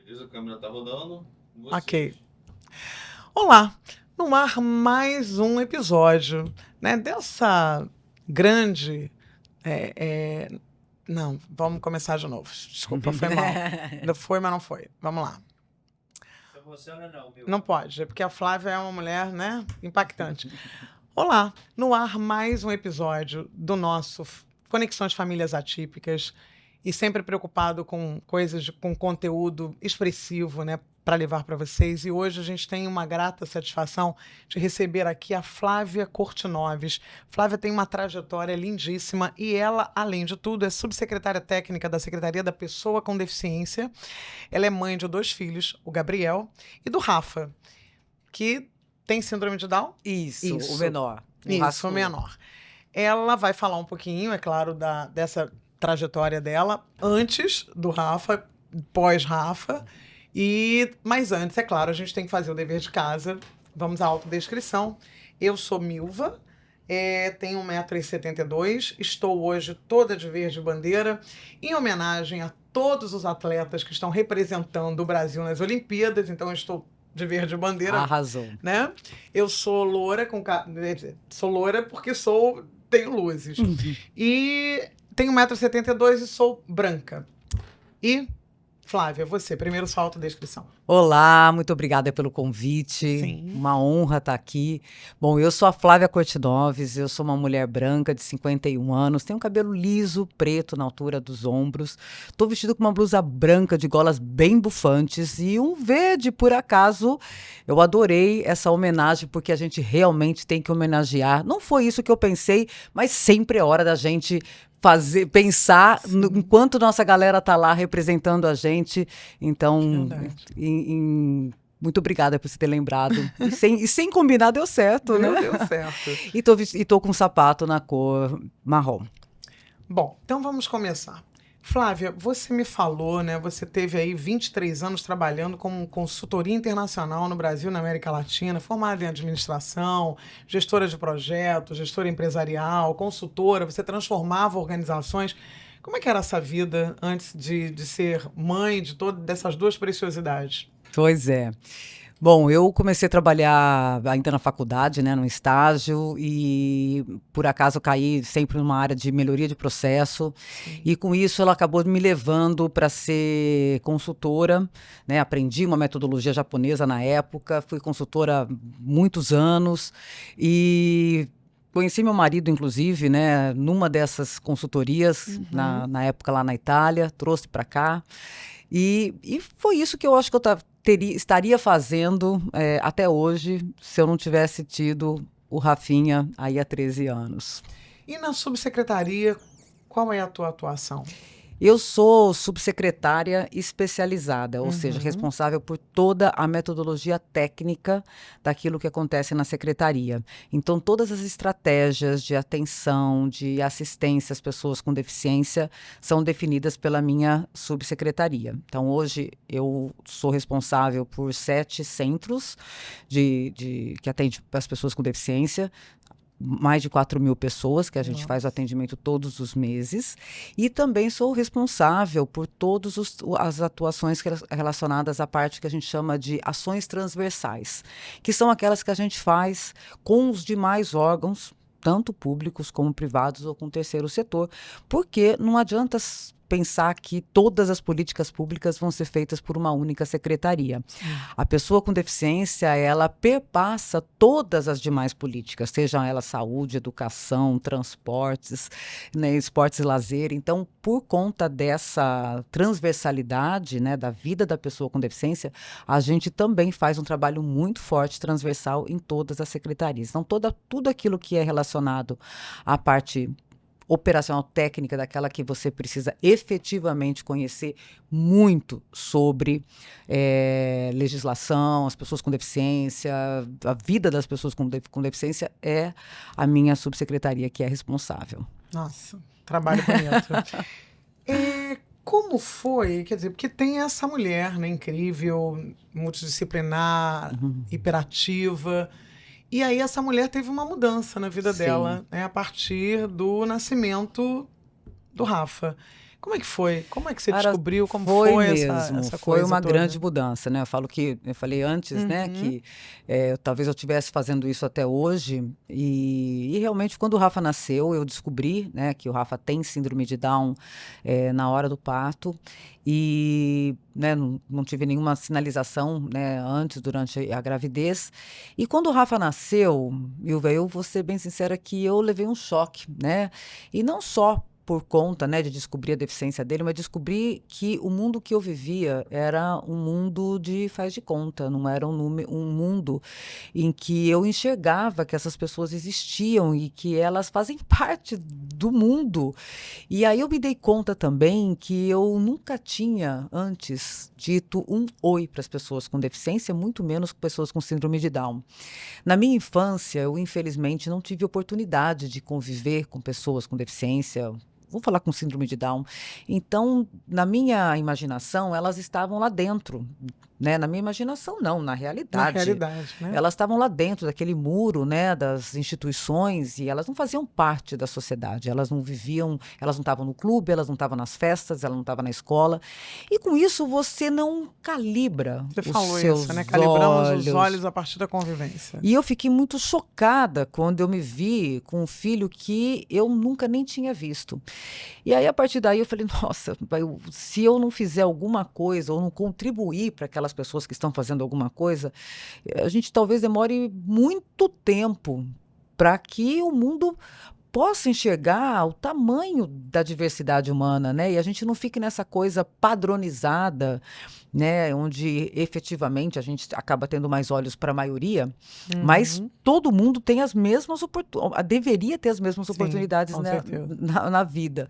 A câmera tá rodando. Ok. Olá, no ar mais um episódio, né, dessa grande... Não, vamos começar de novo. Desculpa, foi mal. Ainda foi, mas não foi. Vamos lá. Não emociona não, meu. Não pode, é porque a Flávia é uma mulher, né, impactante. Olá, no ar mais um episódio do nosso Conexões Famílias Atípicas e sempre preocupado com coisas, com conteúdo expressivo, né, para levar para vocês. E hoje a gente tem uma grata satisfação de receber aqui a Flávia Cortinoves. Flávia tem uma trajetória lindíssima e ela, além de tudo, é subsecretária técnica da Secretaria da Pessoa com Deficiência. Ela é mãe de 2 filhos, o Gabriel e do Rafa, que tem síndrome de Down? Isso, o menor. Isso, o menor. Ela vai falar um pouquinho, é claro, dessa trajetória dela antes do Rafa, pós-Rafa. Mas antes, é claro, a gente tem que fazer o dever de casa. Vamos à autodescrição. Eu sou Milva, tenho 1,72 m, estou hoje toda de verde bandeira, em homenagem a todos os atletas que estão representando o Brasil nas Olimpíadas, então eu estou de verde bandeira. Arrasou. Né? Eu sou loura sou loura porque tenho luzes. E tenho 1,72 m e sou branca. E, Flávia, você, primeiro sua autodescrição. Olá, muito obrigada pelo convite. Sim. Uma honra estar aqui. Bom, eu sou a Flávia Cortinoves, eu sou uma mulher branca de 51 anos, tenho um cabelo liso, preto na altura dos ombros, estou vestida com uma blusa branca de golas bem bufantes e um verde, por acaso. Eu adorei essa homenagem porque a gente realmente tem que homenagear. Não foi isso que eu pensei, mas sempre é hora da gente pensar enquanto nossa galera tá lá representando a gente. Então, muito obrigada por você ter lembrado. E sem combinar, deu certo, né? Deu certo. E tô com um sapato na cor marrom. Bom, então vamos começar. Flávia, você me falou, né? Você teve aí 23 anos trabalhando como consultoria internacional no Brasil, na América Latina, formada em administração, gestora de projetos, gestora empresarial, consultora, você transformava organizações. Como é que era essa vida antes de ser mãe de todas dessas duas preciosidades? Pois é. Bom, eu comecei a trabalhar ainda na faculdade, né, no estágio, e por acaso caí sempre numa área de melhoria de processo. Sim. E com isso ela acabou me levando para ser consultora, né, aprendi uma metodologia japonesa na época, fui consultora há muitos anos e conheci meu marido, inclusive, né, numa dessas consultorias, na época lá na Itália, trouxe para cá. E foi isso que eu acho que eu estaria fazendo até hoje se eu não tivesse tido o Rafinha aí há 13 anos. E na subsecretaria, qual é a tua atuação? Eu sou subsecretária especializada, ou seja, responsável por toda a metodologia técnica daquilo que acontece na secretaria. Então, todas as estratégias de atenção, de assistência às pessoas com deficiência são definidas pela minha subsecretaria. Então, hoje eu sou responsável por 7 centros que atendem as pessoas com deficiência, mais de 4.000 pessoas que a gente faz o atendimento todos os meses, e também sou responsável por todas as atuações relacionadas à parte que a gente chama de ações transversais, que são aquelas que a gente faz com os demais órgãos, tanto públicos como privados ou com o terceiro setor, porque não adianta pensar que todas as políticas públicas vão ser feitas por uma única secretaria. A pessoa com deficiência, ela perpassa todas as demais políticas, sejam elas saúde, educação, transportes, né, esportes e lazer. Então, por conta dessa transversalidade, né, da vida da pessoa com deficiência, a gente também faz um trabalho muito forte, transversal, em todas as secretarias. Então, tudo aquilo que é relacionado à parte operacional técnica, daquela que você precisa efetivamente conhecer muito sobre legislação, as pessoas com deficiência, a vida das pessoas com deficiência, é a minha subsecretaria que é responsável. Nossa, trabalho bonito. Como foi? Quer dizer, porque tem essa mulher, né, incrível, multidisciplinar, hiperativa. E aí essa mulher teve uma mudança na vida dela, né, a partir do nascimento do Rafa. Como é que foi? Como é que você Cara, descobriu? Como foi foi mesmo, essa foi coisa uma toda? grande mudança, né? Eu falei antes, né, que talvez eu estivesse fazendo isso até hoje, e realmente quando o Rafa nasceu, eu descobri, né, que o Rafa tem síndrome de Down na hora do parto, e né, não tive nenhuma sinalização, né, antes, durante a gravidez. E quando o Rafa nasceu, Ilva, eu vou ser bem sincera que eu levei um choque, né? E não só por conta, né, de descobrir a deficiência dele, mas descobrir que o mundo que eu vivia era um mundo de faz de conta, não era um mundo em que eu enxergava que essas pessoas existiam e que elas fazem parte do mundo. E aí eu me dei conta também que eu nunca tinha antes dito um oi para as pessoas com deficiência, muito menos com pessoas com síndrome de Down. Na minha infância, eu infelizmente não tive oportunidade de conviver com pessoas com deficiência. Vou falar com síndrome de Down. Então, na minha imaginação, elas estavam lá dentro, né? Na minha imaginação, não, na Na realidade. realidade, né? Elas estavam lá dentro daquele muro, né, das instituições, e elas não faziam parte da sociedade. Elas não viviam, elas não estavam no clube, elas não estavam nas festas, elas não estavam na escola. E com isso você não calibra Você os falou seus isso, né? Calibramos os olhos. olhos a partir da convivência. E eu fiquei muito chocada quando eu me vi com um filho que eu nunca nem tinha visto. E aí, a partir daí, eu falei, nossa, se eu não fizer alguma coisa ou não contribuir para aquelas pessoas que estão fazendo alguma coisa, a gente talvez demore muito tempo para que o mundo possa enxergar o tamanho da diversidade humana, né? E a gente não fique nessa coisa padronizada, né? Onde efetivamente a gente acaba tendo mais olhos para a maioria, mas todo mundo tem as mesmas oportunidades, deveria ter as mesmas Sim, oportunidades, com né, certeza. na vida.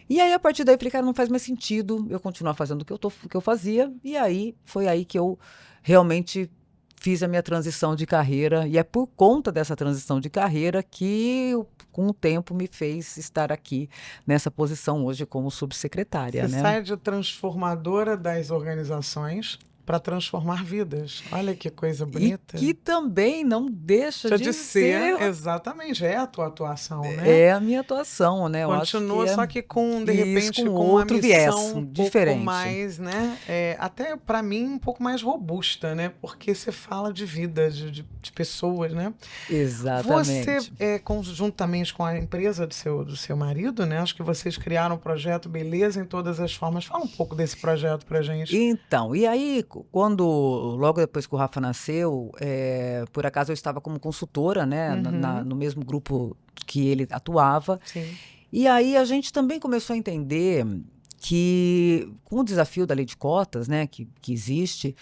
E aí, a partir daí, eu falei, cara, não faz mais sentido eu continuar fazendo o que eu fazia, e aí foi aí que eu realmente fiz a minha transição de carreira, e é por conta dessa transição de carreira que, com o tempo, me fez estar aqui nessa posição hoje como subsecretária, Você né? sai de transformadora das organizações para transformar vidas. Olha que coisa E bonita. que também não deixa De ser, exatamente, é a tua atuação, né? é a minha atuação, né? Eu acho Continua, que é só que com, de isso, repente, com com uma outro viés, missão um pouco diferente. mais, né? Até para mim, um pouco mais robusta, né? Porque você fala de vida, de pessoas, né? Exatamente. Você, conjuntamente com a empresa do seu marido, né? Acho que vocês criaram um projeto Beleza em Todas as Formas. Fala um pouco desse projeto pra gente. Então, e aí, logo depois que o Rafa nasceu, por acaso eu estava como consultora, né, no mesmo grupo que ele atuava. Sim. E aí a gente também começou a entender que, com o desafio da lei de cotas, né, que existe,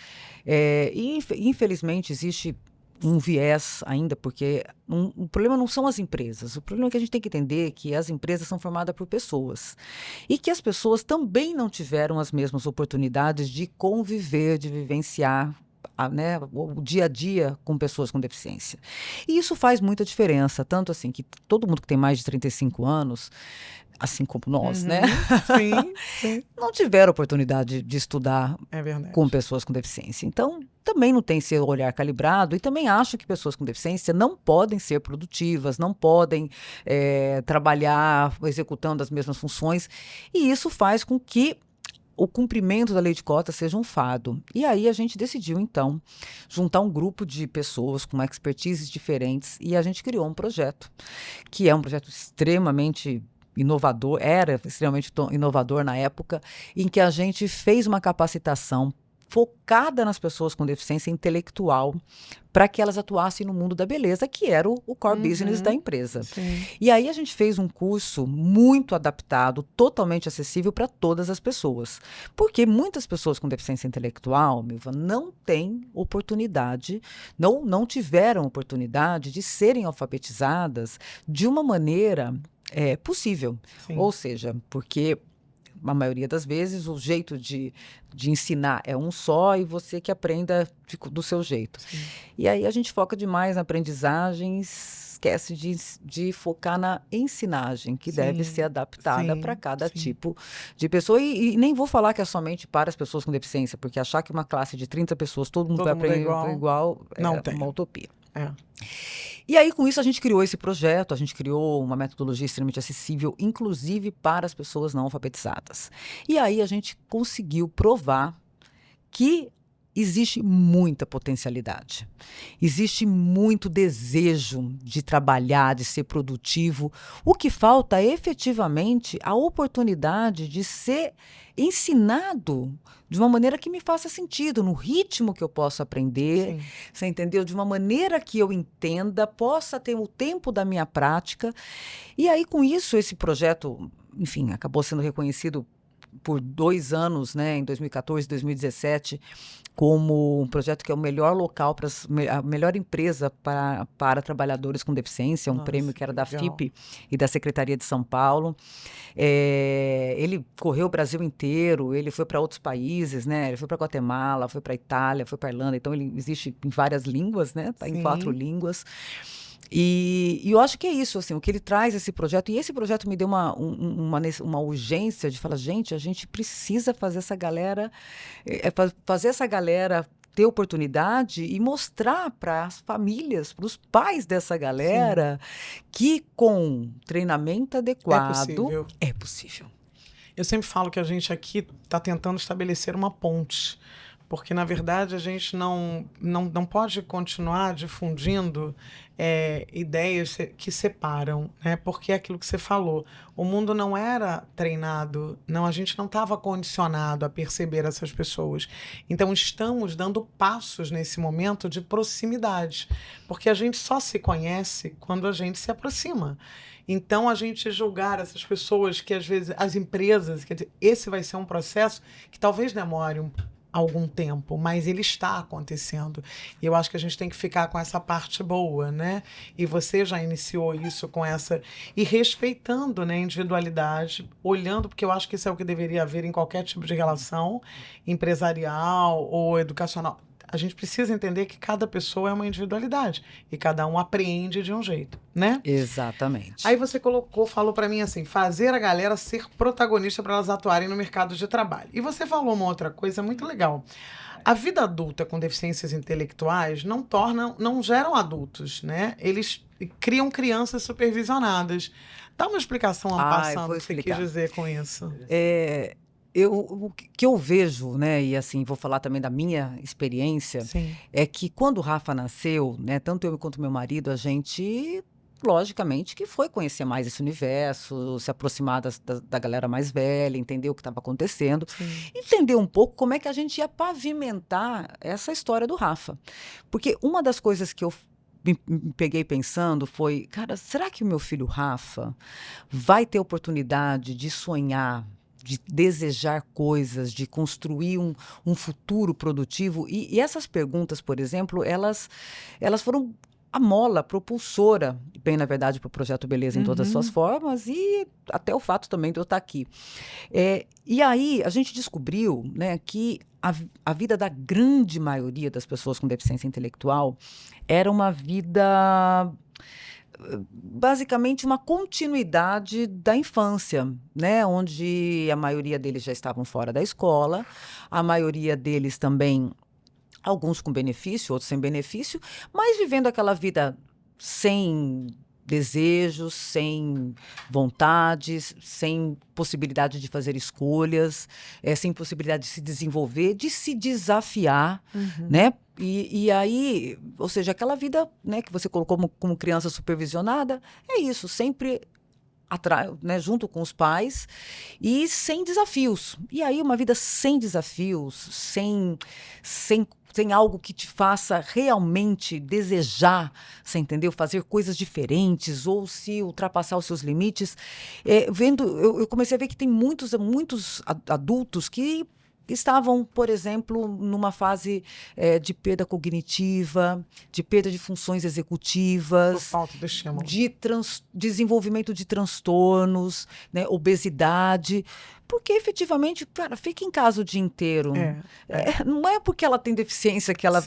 infelizmente existe um viés ainda, porque o problema não são as empresas. O problema é que a gente tem que entender que as empresas são formadas por pessoas. E que as pessoas também não tiveram as mesmas oportunidades de conviver, de vivenciar né, o dia a dia com pessoas com deficiência. E isso faz muita diferença, tanto assim que todo mundo que tem mais de 35 anos, assim como nós, né? Sim, sim. Não tiveram oportunidade de estudar com pessoas com deficiência. Então, também não tem seu olhar calibrado, e também acho que pessoas com deficiência não podem ser produtivas, não podem trabalhar executando as mesmas funções, e isso faz com que o cumprimento da lei de cotas seja um fado. E aí a gente decidiu, então, juntar um grupo de pessoas com expertises diferentes, e a gente criou um projeto, que é um projeto extremamente inovador, era extremamente inovador na época, em que a gente fez uma capacitação focada nas pessoas com deficiência intelectual, para que elas atuassem no mundo da beleza, que era o core business da empresa. Sim. E aí a gente fez um curso muito adaptado, totalmente acessível para todas as pessoas. Porque muitas pessoas com deficiência intelectual, Milva, não têm oportunidade, não tiveram oportunidade de serem alfabetizadas de uma maneira possível. Sim. Ou seja, porque a maioria das vezes o jeito de ensinar é um só, e você que aprenda do seu jeito. Sim. E aí a gente foca demais na aprendizagem, esquece de focar na ensinagem, que deve ser adaptada para cada tipo de pessoa. E nem vou falar que é somente para as pessoas com deficiência, porque achar que uma classe de 30 pessoas, todo mundo vai aprender igual não é tem. uma utopia. E aí, com isso, a gente criou esse projeto, a gente criou uma metodologia extremamente acessível, inclusive para as pessoas não alfabetizadas. E aí a gente conseguiu provar que existe muita potencialidade, existe muito desejo de trabalhar, de ser produtivo. O que falta é efetivamente a oportunidade de ser ensinado de uma maneira que me faça sentido, no ritmo que eu possa aprender, Sim. você entendeu? De uma maneira que eu entenda, possa ter o tempo da minha prática. E aí, com isso, esse projeto, enfim, acabou sendo reconhecido por 2 anos, né, em 2014 e 2017, como um projeto que é o melhor local, a melhor empresa para trabalhadores com deficiência, um Nossa, prêmio que era da legal. FIP e da Secretaria de São Paulo. Ele correu o Brasil inteiro, ele foi para outros países, né? Ele foi para Guatemala, foi para Itália, foi para Irlanda, então ele existe em várias línguas, né? Está em 4 Sim. línguas. E eu acho que é isso, assim, o que ele traz esse projeto, e esse projeto me deu uma urgência de falar, gente, a gente precisa fazer essa galera, fazer essa galera ter oportunidade e mostrar para as famílias, para os pais dessa galera, que com treinamento É adequado possível. é possível. Eu sempre falo que a gente aqui está tentando estabelecer uma ponte, porque, na verdade, a gente não pode continuar difundindo ideias que separam, né? Porque é aquilo que você falou, o mundo não era treinado, não, a gente não estava condicionado a perceber essas pessoas. Então, estamos dando passos nesse momento de proximidade, porque a gente só se conhece quando a gente se aproxima. Então, a gente julgar essas pessoas que, às vezes, as empresas, quer dizer, esse vai ser um processo que talvez demore algum tempo, mas ele está acontecendo. E eu acho que a gente tem que ficar com essa parte boa, né? E você já iniciou isso com essa... E respeitando, né, a individualidade, olhando, porque eu acho que isso é o que deveria haver em qualquer tipo de relação empresarial ou educacional. A gente precisa entender que cada pessoa é uma individualidade e cada um apreende de um jeito, né? Exatamente. Aí você falou para mim assim, fazer a galera ser protagonista para elas atuarem no mercado de trabalho. E você falou uma outra coisa muito legal. A vida adulta com deficiências intelectuais não geram adultos, né? Eles criam crianças supervisionadas. Dá uma explicação Vou passando o que você quis explicar. dizer com isso. O que eu vejo, né, e assim, vou falar também da minha experiência, Sim. é que quando o Rafa nasceu, né, tanto eu quanto meu marido, a gente, logicamente, que foi conhecer mais esse universo, se aproximar da galera mais velha, entender o que estava acontecendo, Sim. entender um pouco como é que a gente ia pavimentar essa história do Rafa. Porque uma das coisas que eu me peguei pensando foi, cara, será que o meu filho Rafa vai ter oportunidade de sonhar, de desejar coisas, de construir um futuro produtivo? E essas perguntas, por exemplo, elas foram a mola propulsora, bem na verdade, para o Projeto Beleza em todas as suas formas e até o fato também de eu estar aqui. E aí a gente descobriu, né, que a vida da grande maioria das pessoas com deficiência intelectual era uma vida... basicamente uma continuidade da infância, né? Onde a maioria deles já estavam fora da escola, a maioria deles também, alguns com benefício, outros sem benefício, mas vivendo aquela vida sem desejos, sem vontades, sem possibilidade de fazer escolhas, sem possibilidade de se desenvolver, de se desafiar, né? E aí, ou seja, aquela vida, né, que você colocou como criança supervisionada, é isso, sempre né, junto com os pais e sem desafios. E aí uma vida sem desafios, sem algo que te faça realmente desejar, você entendeu? Fazer coisas diferentes ou se ultrapassar os seus limites. Eu comecei a ver que tem muitos adultos que estavam, por exemplo, numa fase de perda cognitiva, de perda de funções Por executivas, falta de estímulo. de desenvolvimento de transtornos, né, obesidade, porque efetivamente, cara, fica em casa o dia inteiro. Não é porque ela tem deficiência que ela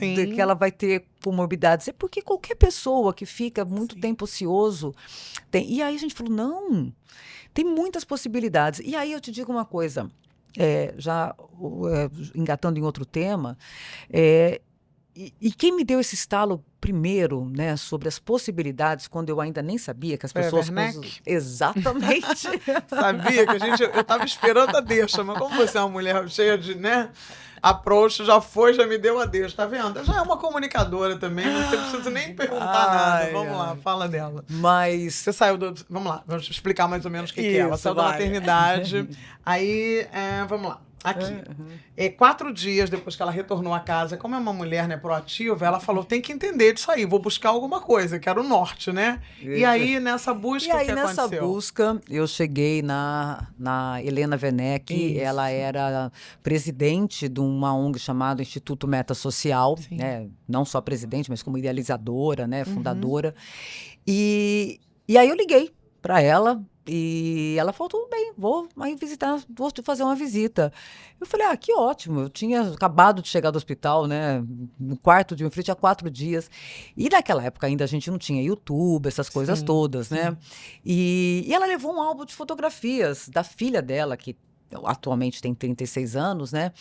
vai ter comorbidades, é porque qualquer pessoa que fica muito tempo ocioso tem. E aí a gente falou, não, tem muitas possibilidades. E aí eu te digo uma coisa, já engatando em outro tema, E quem me deu esse estalo primeiro, né, sobre as possibilidades, quando eu ainda nem sabia que as Foi a pessoas... Werneck? Exatamente. Sabia que eu tava esperando a deixa, mas como você é uma mulher cheia de, né? Approach, já me deu a deixa, tá vendo? Já é uma comunicadora também, não preciso nem perguntar nada. Ai, Vamos lá, ai. fala dela. Mas... Você saiu do. Vamos lá, vamos explicar mais ou menos o que é. Ela Isso, saiu da vai. maternidade. Aí, vamos lá. Aqui. 4 dias depois que ela retornou à casa, como é uma mulher, né, proativa, ela falou: tem que entender disso aí, vou buscar alguma coisa, que era o norte, né? E aí, nessa busca, E aí, o que nessa aconteceu? busca, eu cheguei na Helena Werneck. Isso. Ela era presidente de uma ONG chamada Instituto Meta Social, Sim. né? Não só presidente, mas como idealizadora, né? Fundadora. E aí eu liguei para ela e ela falou: tudo bem, vou aí visitar, vou te fazer uma visita. Eu falei: ah, que ótimo. Eu tinha acabado de chegar do hospital, né? No quarto de meu filho tinha 4 dias. E naquela época ainda a gente não tinha YouTube, essas coisas Sim, todas, sim. né? E ela levou um álbum de fotografias da filha dela, que atualmente tem 36 anos, né?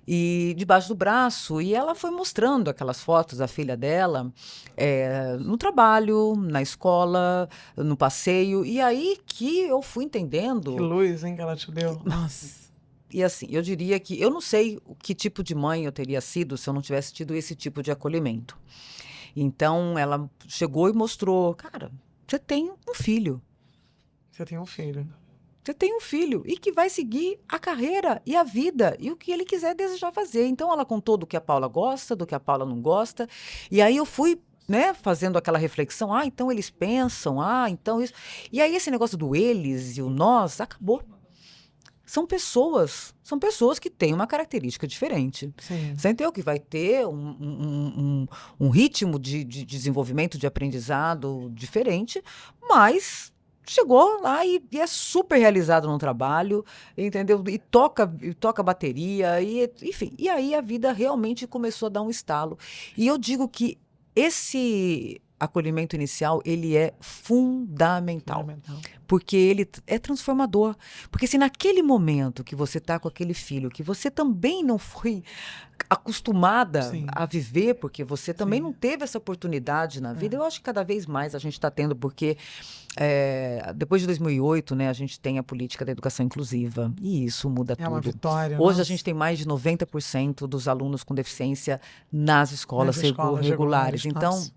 E debaixo do braço, e ela foi mostrando aquelas fotos da filha dela no trabalho, na escola, no passeio, e aí que eu fui entendendo. Que luz, hein, que ela te deu. Nossa. E assim, eu diria que eu não sei o que tipo de mãe eu teria sido se eu não tivesse tido esse tipo de acolhimento. Então ela chegou e mostrou: cara, você tem um filho. Você tem um filho. Você tem um filho e que vai seguir a carreira e a vida e o que ele quiser desejar fazer. Então, ela contou do que a Paula gosta, do que a Paula não gosta. E aí eu fui, né, fazendo aquela reflexão. Ah, então eles pensam. Ah, então isso. E aí esse negócio do eles e o nós acabou. São pessoas que têm uma característica diferente. Sim. Você entendeu que vai ter um ritmo de desenvolvimento, de aprendizado diferente, mas chegou lá e é super realizado no trabalho, entendeu? E toca bateria, enfim. E aí a vida realmente começou a dar um estalo. E eu digo que esse acolhimento inicial, ele é fundamental. Porque ele é transformador. Porque se naquele momento que você está com aquele filho, que você também não foi acostumada Sim. a viver, porque você também Sim. não teve essa oportunidade na vida, eu acho que cada vez mais a gente está tendo, porque depois de 2008, né, a gente tem a política da educação inclusiva, e isso muda tudo. É uma vitória. Hoje nossa. a gente tem mais de 90% dos alunos com deficiência nas escolas, Nas escolas regulares. Então, nossa.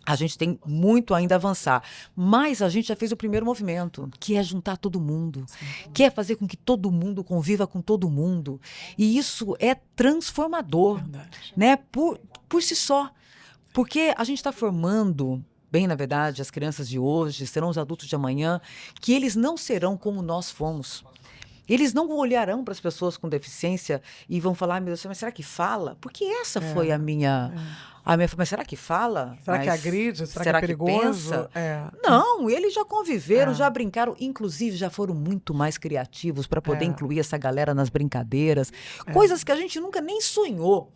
a gente tem muito ainda a avançar, mas a gente já fez o primeiro movimento, que é juntar todo mundo, que é fazer com que todo mundo conviva com todo mundo. E isso é transformador, Verdade. né? Por si só. Porque a gente está formando, bem, na verdade, as crianças de hoje, serão os adultos de amanhã, que eles não serão como nós fomos. Eles não olharão para as pessoas com deficiência e vão falar: meu Deus, mas será que fala? Porque essa foi a minha... Mas será que fala? Será que Mas agride? Será que é perigoso? pensa? Não, eles já conviveram, já brincaram, inclusive já foram muito mais criativos para poder incluir essa galera nas brincadeiras, coisas que a gente nunca nem sonhou.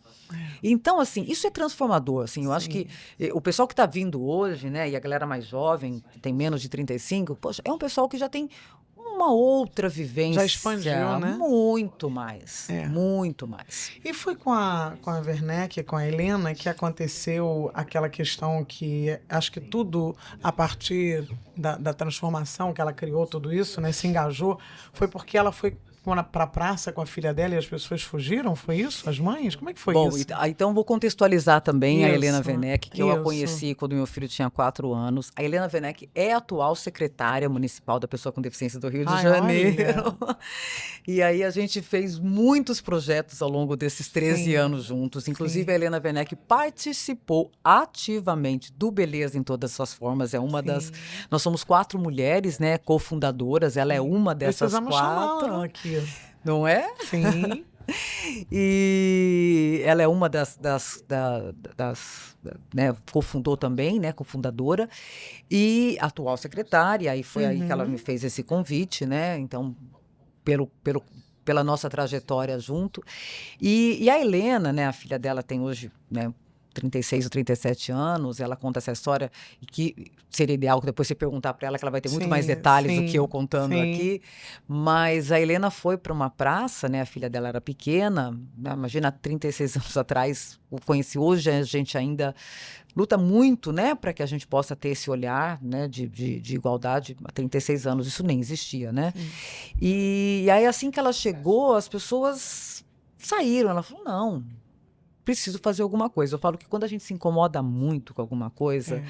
Então, assim, isso é transformador, assim, eu acho que o pessoal que está vindo hoje, né, e a galera mais jovem, que tem menos de 35, poxa, é um pessoal que já tem uma outra vivência. Já expandiu, né? Muito mais, muito mais. E foi com a Werneck, com a Helena, que aconteceu aquela questão que acho que tudo a partir da transformação que ela criou, tudo isso, né, se engajou, foi porque ela foi para a praça com a filha dela e as pessoas fugiram? Foi isso? As mães? Como é que foi isso? Então vou contextualizar também a Helena Werneck, que eu a isso. conheci quando meu filho tinha 4 anos. A Helena Werneck é a atual secretária municipal da pessoa com deficiência do Rio de Janeiro. E aí a gente fez muitos projetos ao longo desses 13 anos juntos. Inclusive a Helena Werneck participou ativamente do Beleza em Todas as Suas Formas. É uma das... Nós somos 4 mulheres, né, cofundadoras. Ela é uma dessas 4. Chamá-la aqui. Não é? Sim. E ela é uma das né, cofundou também, né, cofundadora, e atual secretária. Aí foi aí que ela me fez esse convite, né? Então, pela nossa trajetória junto. E a Helena, né, a filha dela tem hoje, né, 36 ou 37 anos, ela conta essa história, e que seria ideal que depois você perguntar para ela, que ela vai ter muito mais detalhes do que eu contando aqui. Mas a Helena foi para uma praça, né? A filha dela era pequena, né, imagina, 36 anos atrás, o conheci hoje, a gente ainda luta muito, né, para que a gente possa ter esse olhar, né, de igualdade. Há 36 anos isso nem existia, né? E aí, assim que ela chegou, as pessoas saíram. Ela falou, não, preciso fazer alguma coisa. Eu falo que quando a gente se incomoda muito com alguma coisa,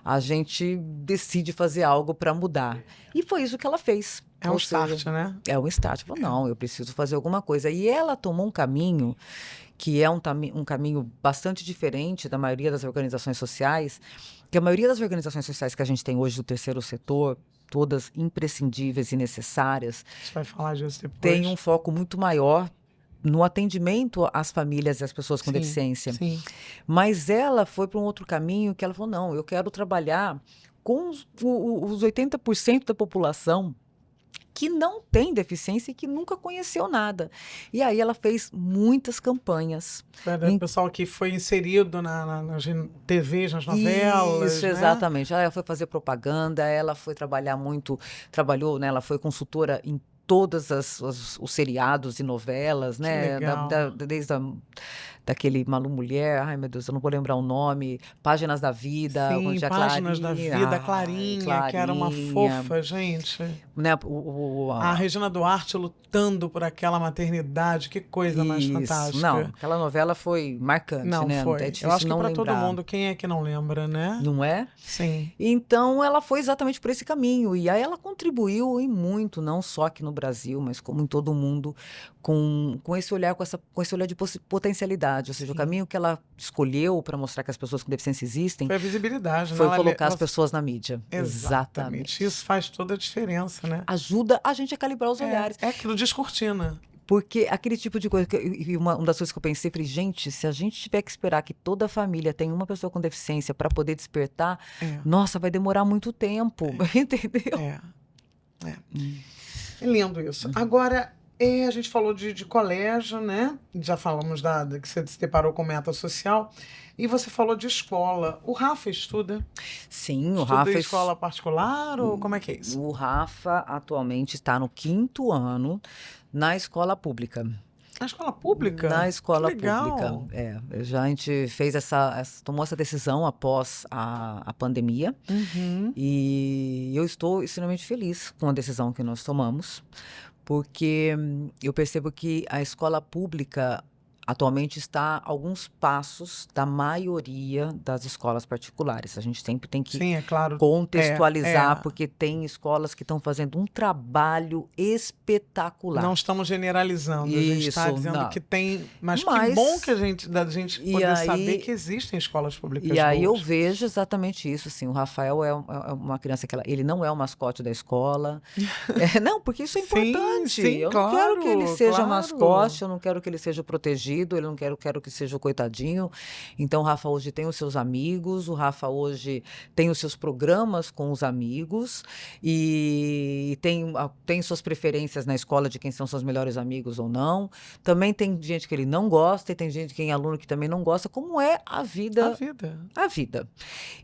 a gente decide fazer algo para mudar. E foi isso que ela fez. É um start, né? É um start. Falou, não, eu preciso fazer alguma coisa. E ela tomou um caminho que é um caminho bastante diferente da maioria das organizações sociais, que a maioria das organizações sociais que a gente tem hoje do terceiro setor, todas imprescindíveis e necessárias, você vai falar disso depois, tem um foco muito maior no atendimento às famílias e às pessoas com deficiência. Sim. Mas ela foi para um outro caminho que ela falou, não, eu quero trabalhar com os 80% da população que não tem deficiência e que nunca conheceu nada. E aí ela fez muitas campanhas. O pessoal que foi inserido nas TVs, nas novelas. Isso, né? Exatamente. Ela foi fazer propaganda, ela foi trabalhar muito, trabalhou, né? Ela foi consultora em todos os seriados e novelas, né? Legal. Desde daquele Malu Mulher, ai meu Deus, eu não vou lembrar o nome, Páginas da Vida, Sim, onde a Páginas da Vida, Clarinha, que era uma fofa, gente. Né? A Regina Duarte lutando por aquela maternidade, que coisa mais fantástica. Não, aquela novela foi marcante, né? Foi. É difícil eu acho que não para lembrar. todo mundo, quem é que não lembra, né? Não é? Sim. Então, ela foi exatamente por esse caminho. E aí ela contribuiu em muito, não só aqui no Brasil, mas como em todo o mundo, com esse olhar, com esse olhar de potencialidade. Ou seja, o caminho que ela escolheu para mostrar que as pessoas com deficiência existem foi a visibilidade, foi né? colocar as pessoas na mídia. Exatamente. Isso faz toda a diferença, né? Ajuda a gente a calibrar os olhares. É aquilo descortina. Porque aquele tipo de coisa, uma das coisas que eu pensei, falei, gente, se a gente tiver que esperar que toda a família tenha uma pessoa com deficiência para poder despertar, nossa, vai demorar muito tempo, entendeu? É lindo isso. Agora, a gente falou de colégio, né? Já falamos que você se deparou com meta social. E você falou de escola. O Rafa estuda? Sim, o Estuda Rafa... em escola particular ou como é que é isso? O Rafa atualmente está no 5º ano na escola pública. Na escola pública? Na escola que legal. pública. Já a gente fez tomou essa decisão após a pandemia. E eu estou extremamente feliz com a decisão que nós tomamos, porque eu percebo que a escola pública atualmente está a alguns passos da maioria das escolas particulares. A gente sempre tem que Sim, é claro. contextualizar, porque tem escolas que estão fazendo um trabalho espetacular. Não estamos generalizando, a gente está dizendo que tem... Mas que bom que a gente poder saber que existem escolas públicas boas. Aí eu vejo exatamente isso, assim, o Rafael é uma criança que ele não é o mascote da escola. Não, porque isso é importante. Sim, eu claro, não quero que ele seja mascote, eu não quero que ele seja protegido, eu não quero que seja o coitadinho. Então o Rafa hoje tem os seus amigos, o Rafa hoje tem os seus programas com os amigos e tem suas preferências na escola de quem são seus melhores amigos ou não. Também tem gente que ele não gosta e tem gente que é aluno que também não gosta, como é a vida. A vida.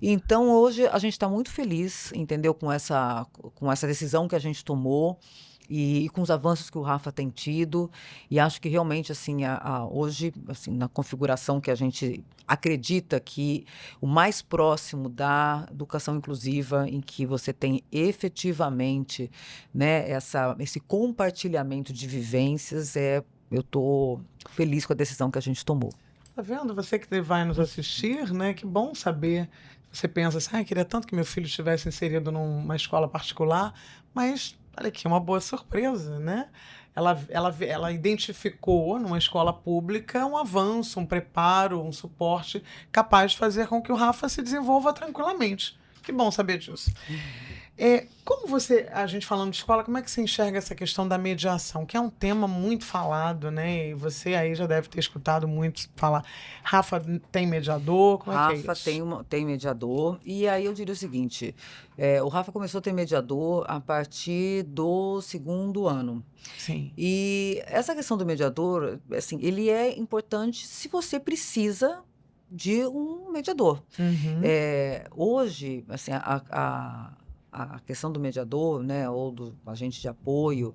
Então hoje a gente está muito feliz, entendeu, com essa decisão que a gente tomou. E com os avanços que o Rafa tem tido, e acho que realmente, assim, hoje, assim, na configuração que a gente acredita que o mais próximo da educação inclusiva, em que você tem efetivamente, né, esse compartilhamento de vivências, eu estou feliz com a decisão que a gente tomou. Tá vendo? Você que vai nos assistir, né? Que bom saber. Você pensa assim, queria tanto que meu filho estivesse inserido numa escola particular, mas olha aqui, uma boa surpresa, né? Ela identificou numa escola pública um avanço, um preparo, um suporte capaz de fazer com que o Rafa se desenvolva tranquilamente. Que bom saber disso. Como a gente falando de escola, como é que você enxerga essa questão da mediação, que é um tema muito falado, né? E você aí já deve ter escutado muito falar. Rafa tem mediador? Como é que é isso? Rafa tem mediador. E aí eu diria o seguinte, o Rafa começou a ter mediador a partir do 2º ano. Sim. E essa questão do mediador, assim, ele é importante se você precisa de um mediador. Uhum. Hoje, assim, a questão do mediador, né, ou do agente de apoio,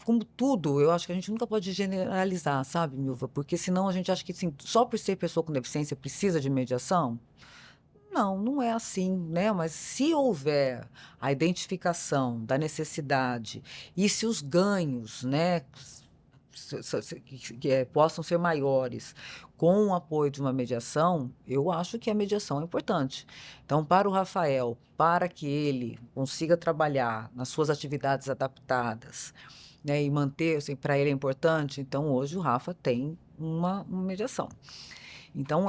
como tudo, eu acho que a gente nunca pode generalizar, sabe, Milva? Porque senão a gente acha que, assim, só por ser pessoa com deficiência precisa de mediação. Não, não é assim, né? Mas se houver a identificação da necessidade e se os ganhos, né, possam ser maiores com o apoio de uma mediação, eu acho que a mediação é importante. Então, para o Rafael, para que ele consiga trabalhar nas suas atividades adaptadas, né, e manter, assim, para ele é importante, então hoje o Rafa tem uma mediação. Então,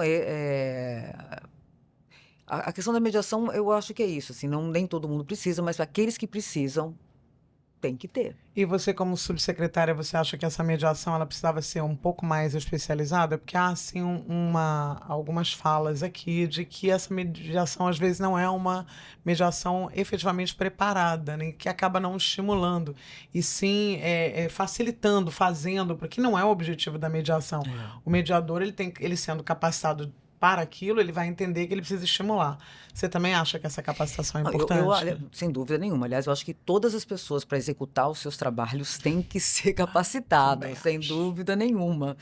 a questão da mediação, eu acho que é isso, assim, não, nem todo mundo precisa, mas aqueles que precisam, tem que ter. E você, como subsecretária, você acha que essa mediação ela precisava ser um pouco mais especializada? Porque há, assim, algumas falas aqui de que essa mediação, às vezes, não é uma mediação efetivamente preparada, né? Que acaba não estimulando, e sim facilitando, fazendo, porque não é o objetivo da mediação. O mediador, ele sendo capacitado para aquilo, ele vai entender que ele precisa estimular. Você também acha que essa capacitação é importante? Olha, sem dúvida nenhuma. Aliás, eu acho que todas as pessoas, para executar os seus trabalhos, têm que ser capacitadas, sem dúvida nenhuma.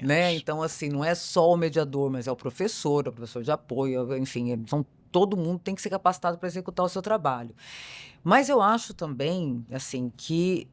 Né? Então, assim, não é só o mediador, mas é o professor de apoio, enfim, todo mundo tem que ser capacitado para executar o seu trabalho. Mas eu acho também, assim, que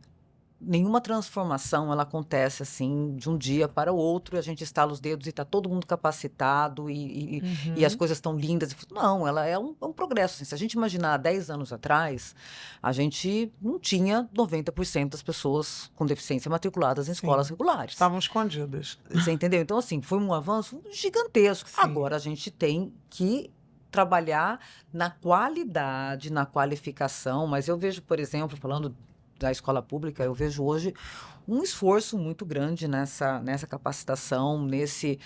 nenhuma transformação ela acontece assim de um dia para o outro, e a gente estala os dedos e está todo mundo capacitado e as coisas estão lindas. Não, ela é um progresso. Assim, se a gente imaginar 10 anos atrás, a gente não tinha 90% das pessoas com deficiência matriculadas em escolas regulares. Estavam escondidas. Você entendeu? Então, assim, foi um avanço gigantesco. Sim. Agora a gente tem que trabalhar na qualidade, na qualificação, mas eu vejo, por exemplo, falando da escola pública, eu vejo hoje um esforço muito grande nessa capacitação, nesse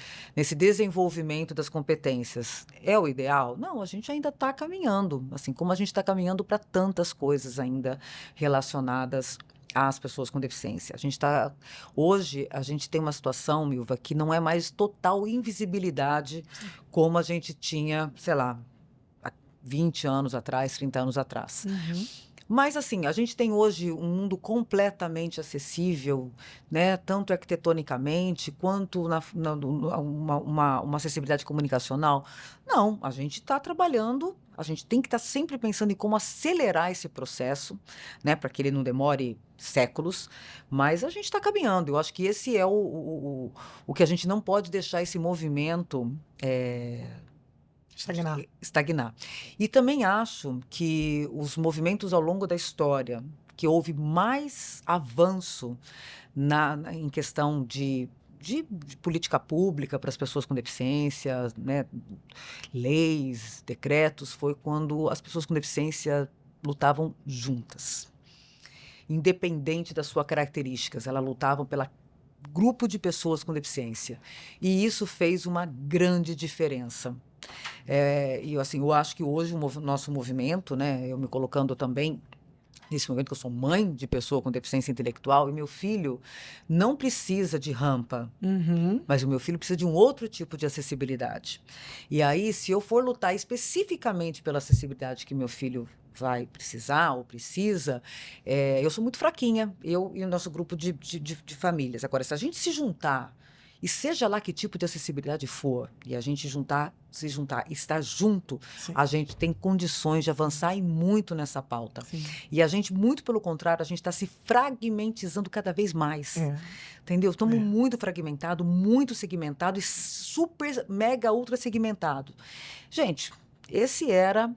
desenvolvimento das competências. É o ideal? Não, a gente ainda está caminhando, assim como a gente está caminhando para tantas coisas ainda relacionadas às pessoas com deficiência. Hoje, a gente tem uma situação, Milva, que não é mais total invisibilidade como a gente tinha, sei lá, há 20 anos atrás, 30 anos atrás. Mas, assim, a gente tem hoje um mundo completamente acessível, né? Tanto arquitetonicamente, quanto uma acessibilidade comunicacional. Não, a gente está trabalhando, a gente tem que estar sempre pensando em como acelerar esse processo, né? Para que ele não demore séculos, mas a gente está caminhando. Eu acho que esse é o que a gente não pode deixar esse movimento estagnar. E também acho que os movimentos ao longo da história, que houve mais avanço em questão de política pública para as pessoas com deficiência, né, leis, decretos, foi quando as pessoas com deficiência lutavam juntas. Independente das suas características, elas lutavam pelo grupo de pessoas com deficiência. E isso fez uma grande diferença. E assim, eu acho que hoje o nosso movimento, né, eu me colocando também nesse momento que eu sou mãe de pessoa com deficiência intelectual, e meu filho não precisa de rampa, mas o meu filho precisa de um outro tipo de acessibilidade. E aí, se eu for lutar especificamente pela acessibilidade que meu filho vai precisar ou precisa, eu sou muito fraquinha, eu e o nosso grupo de famílias. Agora, se a gente se juntar, e seja lá que tipo de acessibilidade for, e a gente se juntar, estar junto, Sim. a gente tem condições de avançar e muito nessa pauta. Sim. E a gente, muito pelo contrário, a gente está se fragmentizando cada vez mais. Entendeu? Estamos muito fragmentados, muito segmentados e super, mega, ultra segmentados. Gente, esse era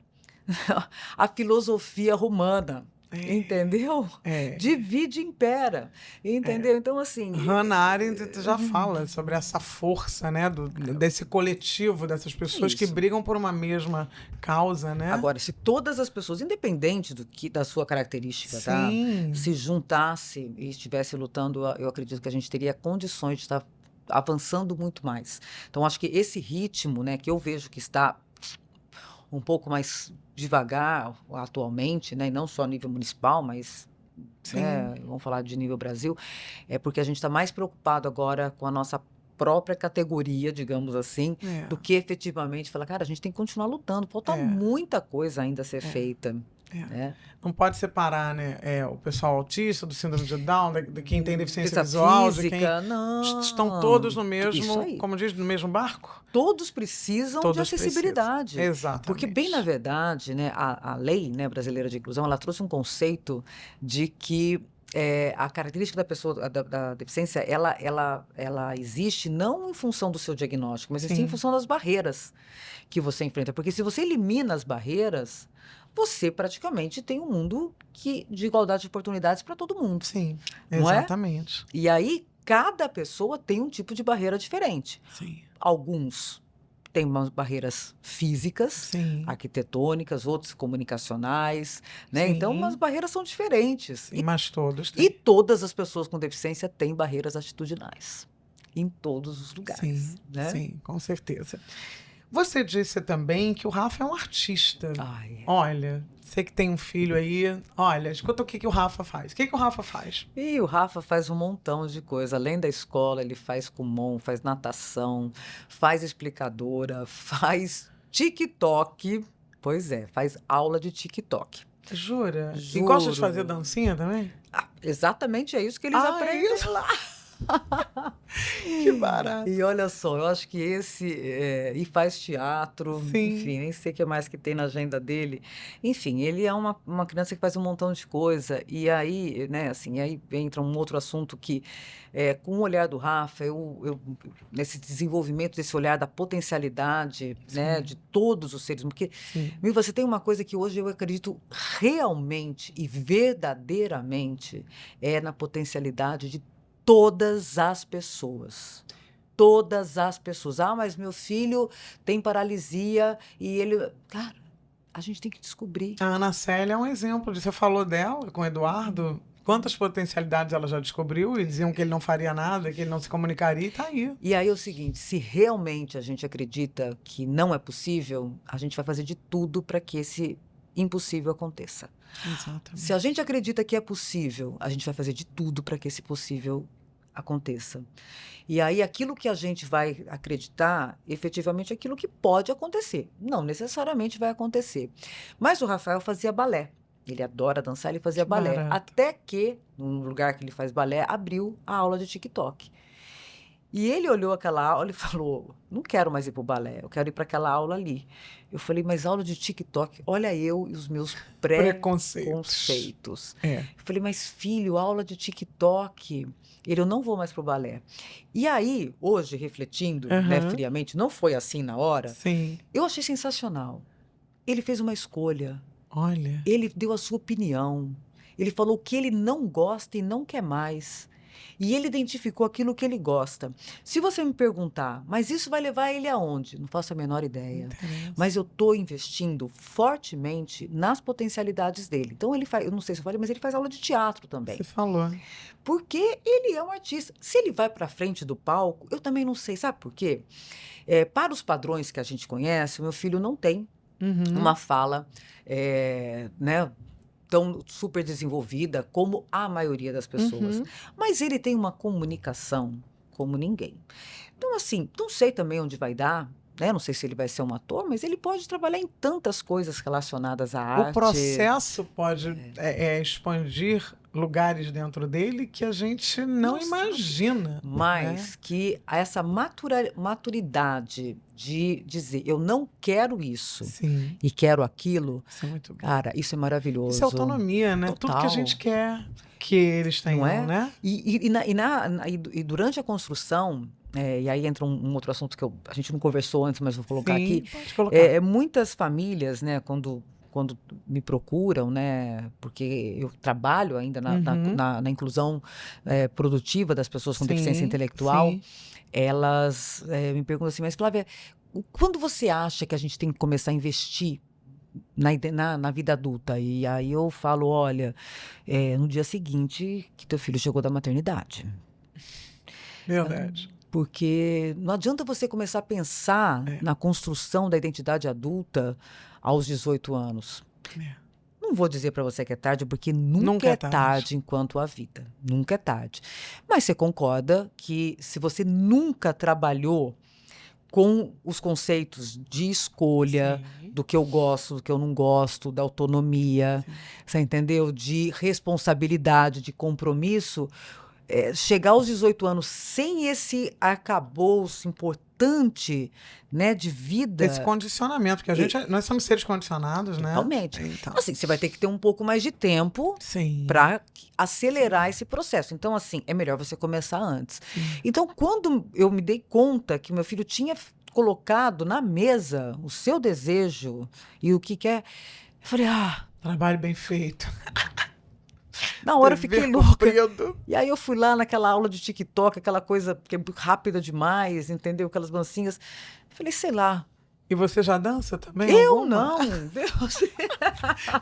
a filosofia romana. Entendeu? Divide e impera. Entendeu? Então, assim... Hannah Arendt já fala sobre essa força, né, desse coletivo, dessas pessoas que brigam por uma mesma causa, né? Agora, se todas as pessoas, independente da sua característica, tá, se juntasse e estivesse lutando, eu acredito que a gente teria condições de estar avançando muito mais. Então, acho que esse ritmo, né, que eu vejo que está um pouco mais devagar atualmente, né, e não só a nível municipal, mas vamos falar de nível Brasil, é porque a gente está mais preocupado agora com a nossa própria categoria, digamos assim, É. do que efetivamente falar, cara, a gente tem que continuar lutando, falta muita coisa ainda a ser feita. Né? Não pode separar, né, o pessoal autista, do síndrome de Down, de quem tem deficiência visual, de quem... não. Estão todos no Isso mesmo, aí. como diz, no mesmo barco? Todos precisam de Todos acessibilidade. precisam. Exatamente. Porque, bem na verdade, né, a lei, né, brasileira de inclusão, ela trouxe um conceito de que a característica da pessoa, da deficiência, ela existe não em função do seu diagnóstico, mas sim em função das barreiras que você enfrenta. Porque se você elimina as barreiras, você praticamente tem um mundo de igualdade de oportunidades para todo mundo. Sim, não é? exatamente. E aí, cada pessoa tem um tipo de barreira diferente. Sim. Alguns têm umas barreiras físicas, Sim. arquitetônicas, outros comunicacionais, né? Sim. Então, as barreiras são diferentes. Sim, mas todos têm. E todas as pessoas com deficiência têm barreiras atitudinais. Em todos os lugares. Sim, né? sim, com certeza. Você disse também que o Rafa é um artista. Ai. Olha, você que tem um filho aí, olha, escuta o que o Rafa faz. O que o Rafa faz? E o Rafa faz um montão de coisa. Além da escola, ele faz Kumon, faz natação, faz explicadora, faz TikTok. Pois é, faz aula de TikTok. Jura? E Juro. gosta de fazer dancinha também? Exatamente, é isso que eles aprendem isso? lá. Que barato. E olha só, eu acho que e faz teatro, Sim. enfim, nem sei o que mais que tem na agenda dele. Enfim, ele é uma criança que faz um montão de coisa. E aí, né, assim, aí entra um outro assunto que, com o olhar do Rafa, nesse desenvolvimento desse olhar da potencialidade, né, de todos os seres, porque você tem uma coisa que hoje eu acredito realmente e verdadeiramente na potencialidade de todas as pessoas. Todas as pessoas. Ah, mas meu filho tem paralisia e ele... Cara, a gente tem que descobrir. A Ana Célia é um exemplo disso. Você falou dela com o Eduardo. Quantas potencialidades ela já descobriu e diziam que ele não faria nada, que ele não se comunicaria, e tá aí. E aí é o seguinte, se realmente a gente acredita que não é possível, a gente vai fazer de tudo para que esse impossível aconteça. Exatamente. Se a gente acredita que é possível, a gente vai fazer de tudo para que esse possível aconteça. E aí aquilo que a gente vai acreditar, efetivamente, é aquilo que pode acontecer. Não necessariamente vai acontecer. Mas o Rafael fazia balé. Ele adora dançar, ele fazia balé. barato. Até que, num lugar que ele faz balé, abriu a aula de TikTok. E ele olhou aquela aula e falou, não quero mais ir para o balé, eu quero ir para aquela aula ali. Eu falei, mas aula de TikTok, olha eu e os meus preconceitos. Eu falei, mas filho, aula de TikTok, eu não vou mais para o balé. E aí, hoje, refletindo, né, friamente, não foi assim na hora, Sim. eu achei sensacional. Ele fez uma escolha. Olha. Ele deu a sua opinião. Ele falou o que ele não gosta e não quer mais. E ele identificou aquilo que ele gosta. Se você me perguntar, mas isso vai levar ele aonde? Não faço a menor ideia. Mas eu estou investindo fortemente nas potencialidades dele. Então, ele faz, eu não sei se eu falei, mas ele faz aula de teatro também. Você falou. Porque ele é um artista. Se ele vai para frente do palco, eu também não sei. Sabe por quê? Para os padrões que a gente conhece, o meu filho não tem uma fala, né, tão super desenvolvida como a maioria das pessoas. Mas ele tem uma comunicação como ninguém. Então, assim, não sei também onde vai dar, né? Não sei se ele vai ser um ator, mas ele pode trabalhar em tantas coisas relacionadas à arte. O processo pode expandir lugares dentro dele que a gente não imagina. Mas que essa maturidade de dizer, eu não quero isso e quero aquilo, isso é muito bom. Cara, isso é maravilhoso. Isso é autonomia, né? Total. Tudo que a gente quer que eles tenham, não é? né? E durante a construção, e aí entra um outro assunto que a gente não conversou antes, mas vou colocar aqui. Pode colocar. Muitas famílias, né, quando me procuram, né, porque eu trabalho ainda na inclusão produtiva das pessoas com deficiência intelectual, elas me perguntam assim, mas Flávia, quando você acha que a gente tem que começar a investir na vida adulta? E aí eu falo, olha, no dia seguinte que teu filho chegou da maternidade. Verdade. Porque não adianta você começar a pensar na construção da identidade adulta aos 18 anos. não vou dizer para você que é tarde, porque nunca Nunca é é tarde enquanto há vida. Nunca é tarde. Mas você concorda que se você nunca trabalhou com os conceitos de escolha, Sim. do que eu gosto, do que eu não gosto, da autonomia, você entendeu? De responsabilidade, de compromisso, chegar aos 18 anos sem esse arcabouço importante, né, de vida. Esse condicionamento, que nós somos seres condicionados, né? Totalmente. Então, Assim, você vai ter que ter um pouco mais de tempo sim. para acelerar esse processo. Então, assim, é melhor você começar antes. Então, quando eu me dei conta que meu filho tinha colocado na mesa o seu desejo e o que quer, eu falei, Trabalho bem feito. na hora eu fiquei Dever louca. cumprido. E aí eu fui lá naquela aula de TikTok, aquela coisa que é rápida demais, entendeu? Aquelas dancinhas. Falei, sei lá. E você já dança também? Eu alguma? não. Deus.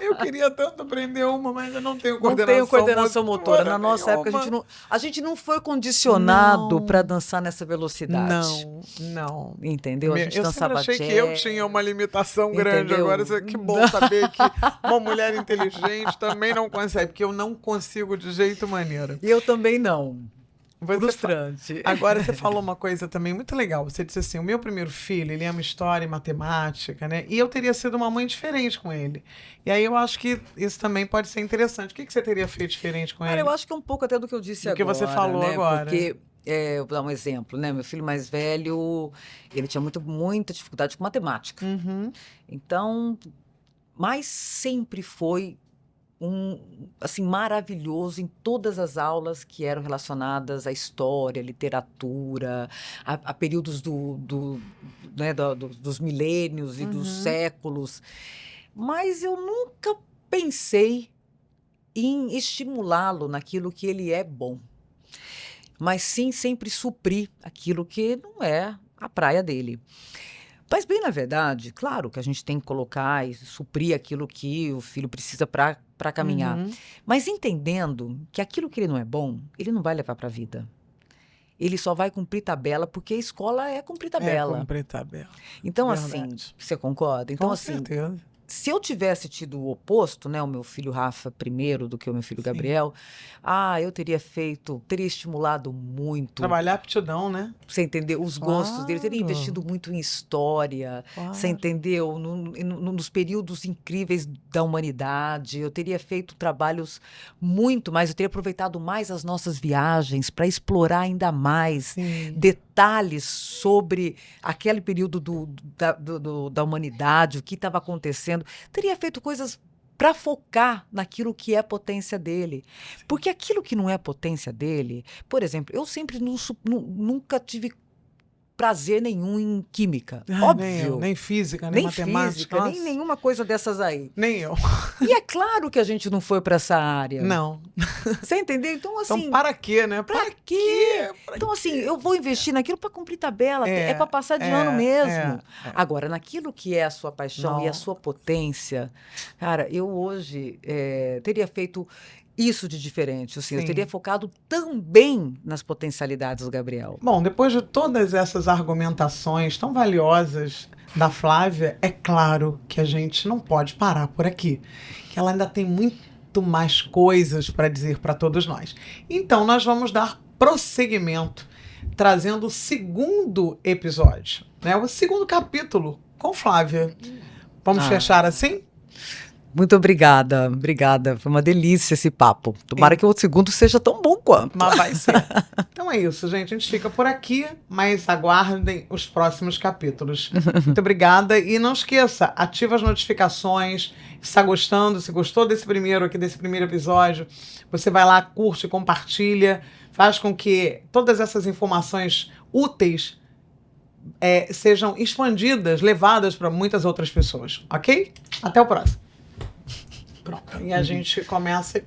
Eu queria tanto aprender uma, mas eu não tenho Não coordenação tenho coordenação motora. Na nossa época, nenhuma. a gente não foi condicionado Não. para dançar nessa velocidade. Não. Entendeu? A gente Eu sempre dançava achei jazz. que eu tinha uma limitação grande. Entendeu? Agora, que bom saber que uma mulher inteligente também não consegue, porque eu não consigo de jeito maneiro. E eu também não. Você Frustrante. Agora, você falou uma coisa também muito legal. Você disse assim, o meu primeiro filho, ele ama história e matemática, né? E eu teria sido uma mãe diferente com ele. E aí eu acho que isso também pode ser interessante. O que você teria feito diferente com Cara, ele? eu acho que é um pouco até do que eu disse Do que agora. você falou né? agora. Porque, eu vou dar um exemplo, né? Meu filho mais velho, ele tinha muita dificuldade com matemática. Então, mas sempre foi assim, maravilhoso em todas as aulas que eram relacionadas à história, literatura, a períodos dos milênios e dos séculos. Mas eu nunca pensei em estimulá-lo naquilo que ele é bom. Mas sim sempre suprir aquilo que não é a praia dele. Mas, bem, na verdade, claro que a gente tem que colocar e suprir aquilo que o filho precisa para caminhar. Mas entendendo que aquilo que ele não é bom, ele não vai levar para a vida. Ele só vai cumprir tabela, porque a escola é cumprir tabela. É cumprir tabela. Então, Verdade. assim, você concorda? Então, Com assim, certeza. se eu tivesse tido o oposto, né, o meu filho Rafa primeiro do que o meu filho Gabriel, eu teria estimulado muito. Trabalhar aptidão, né? Você entendeu? Os gostos dele, teria Claro. investido muito em história, Claro. você entendeu? Nos períodos incríveis da humanidade, eu teria feito trabalhos muito mais, eu teria aproveitado mais as nossas viagens para explorar ainda mais detalhes sobre aquele período da humanidade, o que estava acontecendo. Teria feito coisas para focar naquilo que é potência dele. Porque aquilo que não é potência dele, por exemplo, eu sempre nunca tive prazer nenhum em química. Óbvio. Nem física, nem matemática. Física, nem nenhuma coisa dessas aí. Nem eu. E é claro que a gente não foi para essa área. Não. Você entendeu? Então, assim... Então, para quê, né? Para quê? Então, assim, eu vou investir naquilo para cumprir tabela. É para passar de ano mesmo. Agora, naquilo que é a sua paixão e a sua potência, cara, eu hoje teria feito isso de diferente. Assim, eu teria focado também nas potencialidades do Gabriel. Bom, depois de todas essas argumentações tão valiosas da Flávia, é claro que a gente não pode parar por aqui. Que ela ainda tem muito mais coisas para dizer para todos nós. Então, nós vamos dar prosseguimento, trazendo o segundo episódio, né? O segundo capítulo com Flávia. Vamos fechar assim? Muito obrigada. Foi uma delícia esse papo. Tomara que o segundo seja tão bom quanto. Mas vai ser. Então é isso, gente. A gente fica por aqui, mas aguardem os próximos capítulos. Muito obrigada. E não esqueça, ativa as notificações. Se está gostando, se gostou desse primeiro episódio, você vai lá, curte, compartilha, faz com que todas essas informações úteis sejam expandidas, levadas para muitas outras pessoas. Ok? Até o próximo. Pronto. E a gente começa aqui.